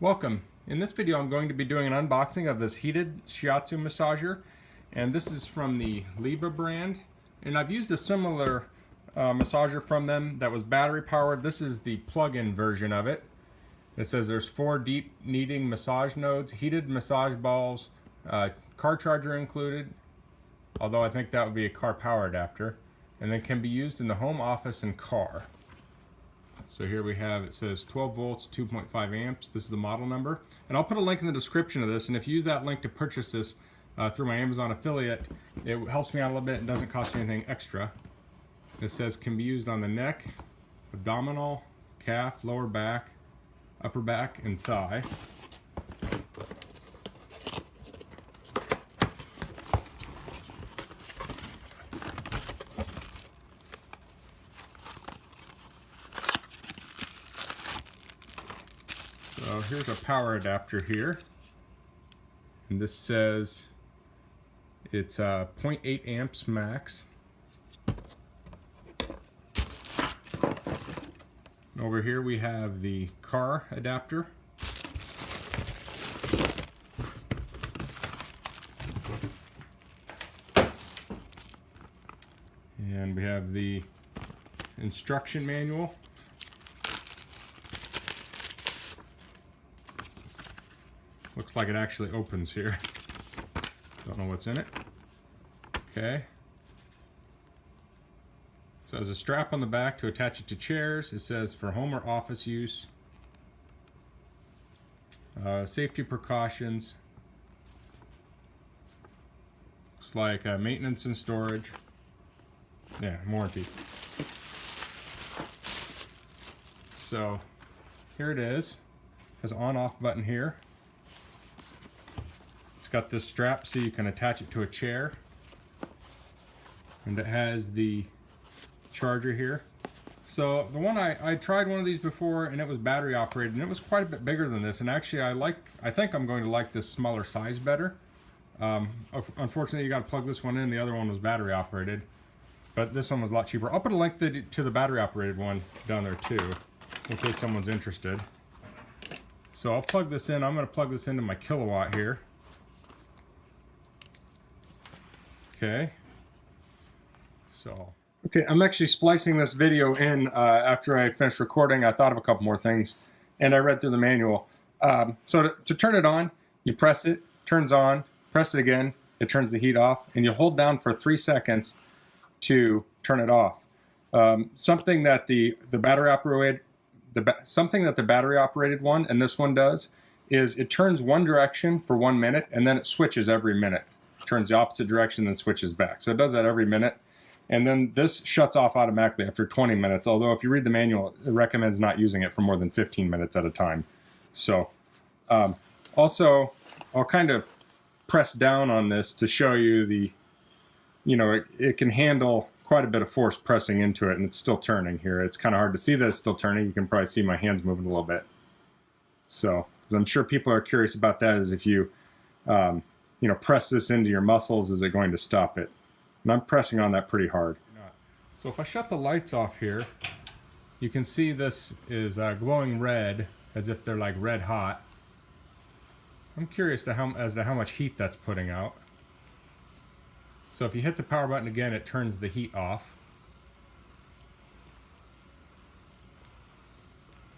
Welcome. In this video I'm going to be doing an unboxing of this heated shiatsu massager, and this is from the LiBa brand, and I've used a similar massager from them that was battery powered. This is the plug-in version of it. It says there's 4 deep kneading massage nodes, heated massage balls, car charger included, although I think that would be a car power adapter, and then can be used in the home, office, and car. So here we have, it says 12 volts, 2.5 amps. This is the model number. And I'll put a link in the description of this, and if you use that link to purchase this through my Amazon affiliate, it helps me out a little bit and doesn't cost you anything extra. It says can be used on the neck, abdominal, calf, lower back, upper back, and thigh. So here's a power adapter here, and this says it's 0.8 amps max. And over here we have the car adapter. And we have the instruction manual. Looks like it actually opens here. Don't know what's in it. Okay. So there's a strap on the back to attach it to chairs. It says for home or office use. Safety precautions. Looks like maintenance and storage. Yeah, warranty. So here it is. Has an on-off button here. It's got this strap so you can attach it to a chair, and it has the charger here. So the one I tried one of these before, and it was battery operated, and it was quite a bit bigger than this, and actually I think I'm going to like this smaller size better. Unfortunately, you got to plug this one in. The other one was battery operated, but this one was a lot cheaper. I'll put a link to the battery operated one down there too, in case someone's interested. So I'll plug this in. I'm going to plug this into my kilowatt here. Okay, so I'm actually splicing this video in after I finished recording. I thought of a couple more things, and I read through the manual. So to turn it on, you press it, turns on, press it again, it turns the heat off, and you hold down for 3 seconds to turn it off. Something that the battery operated one and this one does is it turns one direction for 1 minute, and then it switches every minute. Turns the opposite direction, then switches back. So it does that every minute. And then this shuts off automatically after 20 minutes, although if you read the manual, it recommends not using it for more than 15 minutes at a time. So also, I'll kind of press down on this to show you the, it can handle quite a bit of force pressing into it, and it's still turning here. It's kind of hard to see that it's still turning. You can probably see my hands moving a little bit. So, because I'm sure people are curious about that, is if you, press this into your muscles, is it going to stop it? And I'm pressing on that pretty hard. So if I shut the lights off here, you can see this is glowing red, as if they're like red hot. I'm curious as to how much heat that's putting out. So if you hit the power button again, it turns the heat off.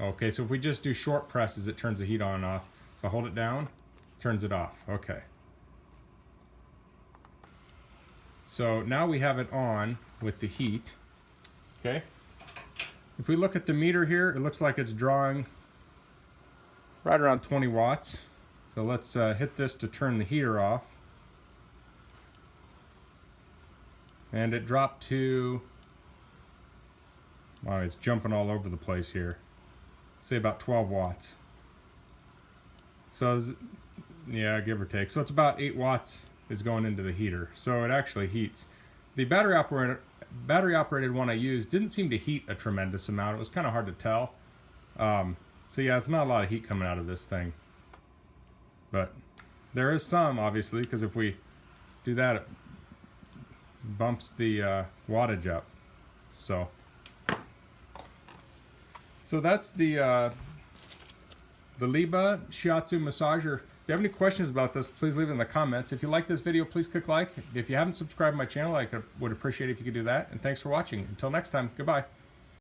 Okay, so if we just do short presses, it turns the heat on and off. If I hold it down, it turns it off. Okay. So now we have it on with the heat. Okay. If we look at the meter here, it looks like it's drawing right around 20 watts. So let's hit this to turn the heater off. And it dropped to, wow, it's jumping all over the place here. Say about 12 watts. So, yeah, give or take. So it's about 8 watts is going into the heater. So it actually heats. The battery operated one I used didn't seem to heat a tremendous amount. It was kind of hard to tell. So yeah, it's not a lot of heat coming out of this thing. But there is some, obviously, because if we do that, it bumps the wattage up. So that's the the LiBa Shiatsu massager. If you have any questions about this, please leave it in the comments. If you like this video, please click like. If you haven't subscribed to my channel, I would appreciate it if you could do that. And thanks for watching. Until next time, goodbye.